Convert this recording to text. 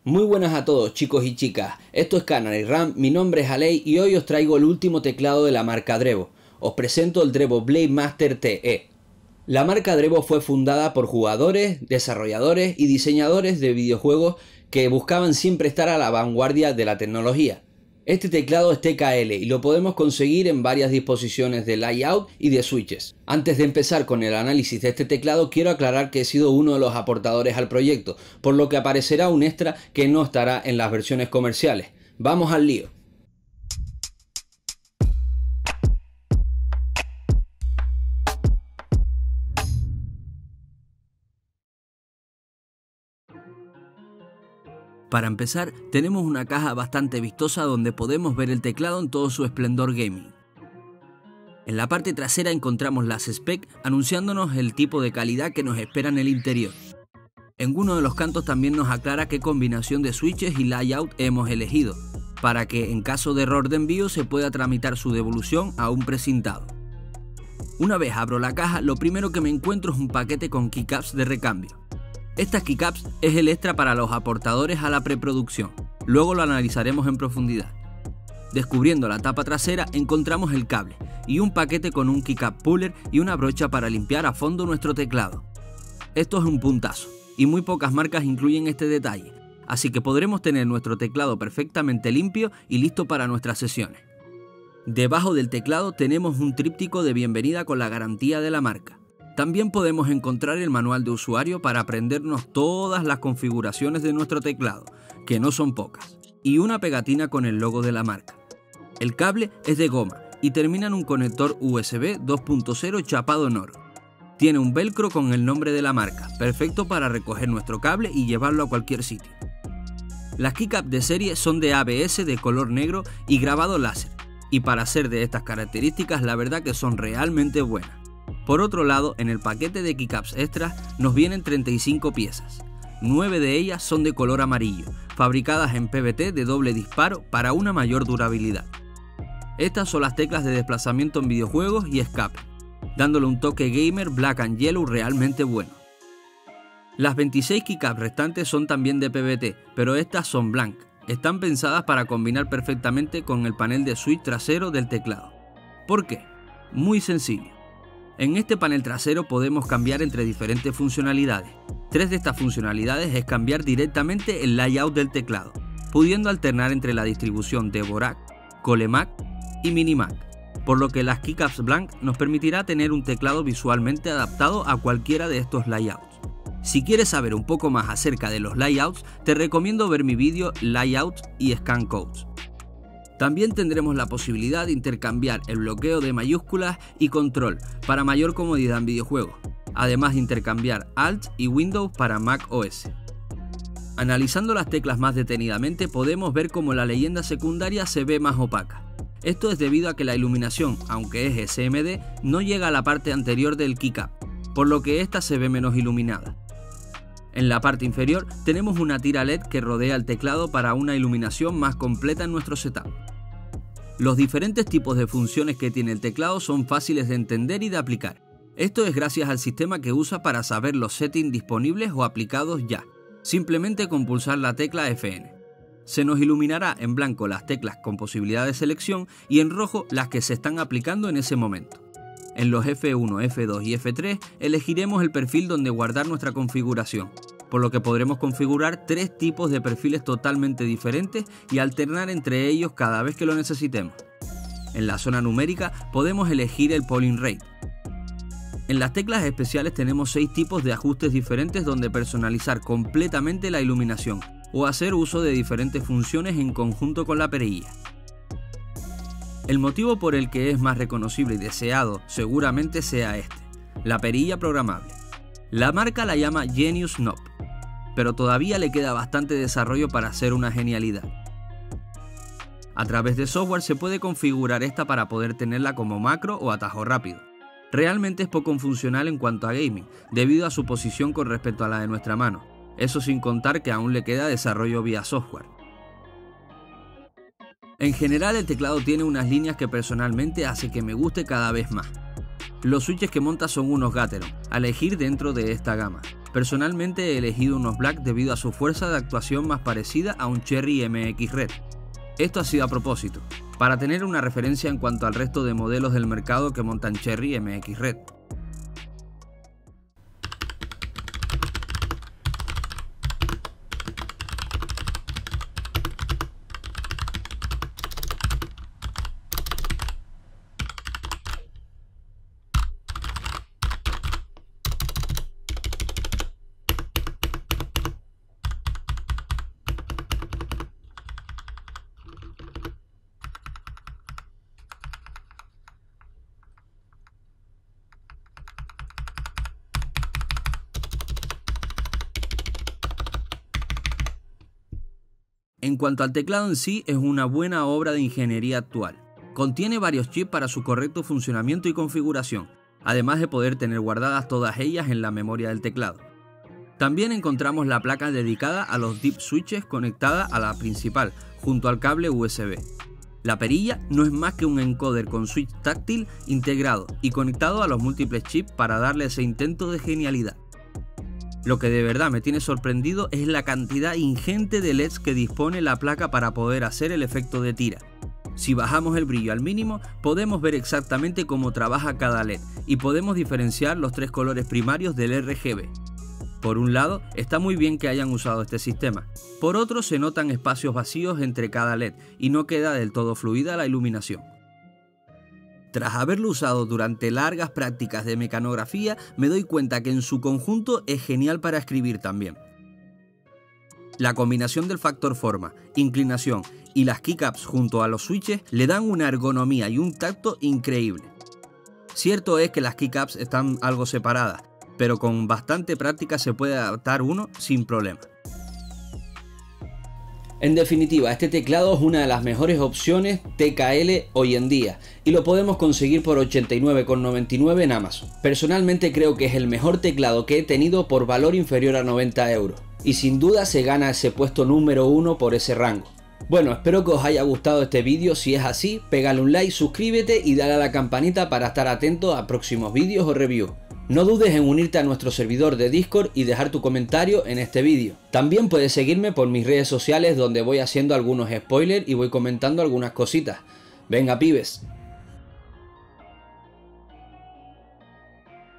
Muy buenas a todos chicos y chicas, esto es Canary RAM, mi nombre es Alei y hoy os traigo el último teclado de la marca Drevo. Os presento el Drevo Blade Master TE. La marca Drevo fue fundada por jugadores, desarrolladores y diseñadores de videojuegos que buscaban siempre estar a la vanguardia de la tecnología. Este teclado es TKL y lo podemos conseguir en varias disposiciones de layout y de switches. Antes de empezar con el análisis de este teclado, quiero aclarar que he sido uno de los aportadores al proyecto, por lo que aparecerá un extra que no estará en las versiones comerciales. ¡Vamos al lío! Para empezar, tenemos una caja bastante vistosa donde podemos ver el teclado en todo su esplendor gaming. En la parte trasera encontramos las specs anunciándonos el tipo de calidad que nos espera en el interior. En uno de los cantos también nos aclara qué combinación de switches y layout hemos elegido, para que en caso de error de envío se pueda tramitar su devolución a un precintado. Una vez abro la caja, lo primero que me encuentro es un paquete con keycaps de recambio. Estas keycaps es el extra para los aportadores a la preproducción, luego lo analizaremos en profundidad. Descubriendo la tapa trasera encontramos el cable y un paquete con un keycap puller y una brocha para limpiar a fondo nuestro teclado. Esto es un puntazo y muy pocas marcas incluyen este detalle, así que podremos tener nuestro teclado perfectamente limpio y listo para nuestras sesiones. Debajo del teclado tenemos un tríptico de bienvenida con la garantía de la marca. También podemos encontrar el manual de usuario para aprendernos todas las configuraciones de nuestro teclado, que no son pocas, y una pegatina con el logo de la marca. El cable es de goma y termina en un conector USB 2.0 chapado en oro. Tiene un velcro con el nombre de la marca, perfecto para recoger nuestro cable y llevarlo a cualquier sitio. Las keycaps de serie son de ABS de color negro y grabado láser, y para ser de estas características la verdad que son realmente buenas. Por otro lado, en el paquete de keycaps extras nos vienen 35 piezas. 9 de ellas son de color amarillo, fabricadas en PVT de doble disparo para una mayor durabilidad. Estas son las teclas de desplazamiento en videojuegos y escape, dándole un toque gamer black and yellow realmente bueno. Las 26 keycaps restantes son también de PVT, pero estas son blank. Están pensadas para combinar perfectamente con el panel de switch trasero del teclado. ¿Por qué? Muy sencillo. En este panel trasero podemos cambiar entre diferentes funcionalidades. 3 de estas funcionalidades es cambiar directamente el layout del teclado, pudiendo alternar entre la distribución de Dvorak, Colemak y Minimak, por lo que las keycaps blank nos permitirá tener un teclado visualmente adaptado a cualquiera de estos layouts. Si quieres saber un poco más acerca de los layouts, te recomiendo ver mi vídeo Layouts y Scan Codes. También tendremos la posibilidad de intercambiar el bloqueo de mayúsculas y control para mayor comodidad en videojuegos, además de intercambiar Alt y Windows para Mac OS. Analizando las teclas más detenidamente podemos ver cómo la leyenda secundaria se ve más opaca. Esto es debido a que la iluminación, aunque es SMD, no llega a la parte anterior del keycap, por lo que esta se ve menos iluminada. En la parte inferior tenemos una tira LED que rodea el teclado para una iluminación más completa en nuestro setup. Los diferentes tipos de funciones que tiene el teclado son fáciles de entender y de aplicar. Esto es gracias al sistema que usa para saber los settings disponibles o aplicados ya, simplemente con pulsar la tecla FN. Se nos iluminará en blanco las teclas con posibilidad de selección y en rojo las que se están aplicando en ese momento. En los F1, F2 y F3 elegiremos el perfil donde guardar nuestra configuración, por lo que podremos configurar 3 tipos de perfiles totalmente diferentes y alternar entre ellos cada vez que lo necesitemos. En la zona numérica podemos elegir el polling rate. En las teclas especiales tenemos 6 tipos de ajustes diferentes donde personalizar completamente la iluminación o hacer uso de diferentes funciones en conjunto con la perilla. El motivo por el que es más reconocible y deseado seguramente sea este, la perilla programable. La marca la llama Genius Knob, pero todavía le queda bastante desarrollo para hacer una genialidad. A través de software se puede configurar esta para poder tenerla como macro o atajo rápido. Realmente es poco funcional en cuanto a gaming, debido a su posición con respecto a la de nuestra mano, eso sin contar que aún le queda desarrollo vía software. En general el teclado tiene unas líneas que personalmente hace que me guste cada vez más. Los switches que monta son unos Gateron, a elegir dentro de esta gama, Personalmente he elegido unos Black debido a su fuerza de actuación más parecida a un Cherry MX Red. Esto ha sido a propósito, para tener una referencia en cuanto al resto de modelos del mercado que montan Cherry MX Red. En cuanto al teclado en sí, es una buena obra de ingeniería actual. Contiene varios chips para su correcto funcionamiento y configuración, además de poder tener guardadas todas ellas en la memoria del teclado. También encontramos la placa dedicada a los dip switches conectada a la principal, junto al cable USB. La perilla no es más que un encoder con switch táctil integrado y conectado a los múltiples chips para darle ese intento de genialidad. Lo que de verdad me tiene sorprendido es la cantidad ingente de LEDs que dispone la placa para poder hacer el efecto de tira. Si bajamos el brillo al mínimo, podemos ver exactamente cómo trabaja cada LED y podemos diferenciar los tres colores primarios del RGB. Por un lado, está muy bien que hayan usado este sistema. Por otro, se notan espacios vacíos entre cada LED y no queda del todo fluida la iluminación. Tras haberlo usado durante largas prácticas de mecanografía, me doy cuenta que en su conjunto es genial para escribir también. La combinación del factor forma, inclinación y las keycaps junto a los switches le dan una ergonomía y un tacto increíble. Cierto es que las keycaps están algo separadas, pero con bastante práctica se puede adaptar uno sin problema. En definitiva, este teclado es una de las mejores opciones TKL hoy en día y lo podemos conseguir por 89,99 en Amazon. Personalmente creo que es el mejor teclado que he tenido por valor inferior a 90 euros y sin duda se gana ese puesto número 1 por ese rango. Bueno, espero que os haya gustado este vídeo. Si es así, pégale un like, suscríbete y dale a la campanita para estar atento a próximos vídeos o reviews. No dudes en unirte a nuestro servidor de Discord y dejar tu comentario en este vídeo. También puedes seguirme por mis redes sociales donde voy haciendo algunos spoilers y voy comentando algunas cositas. Venga pibes,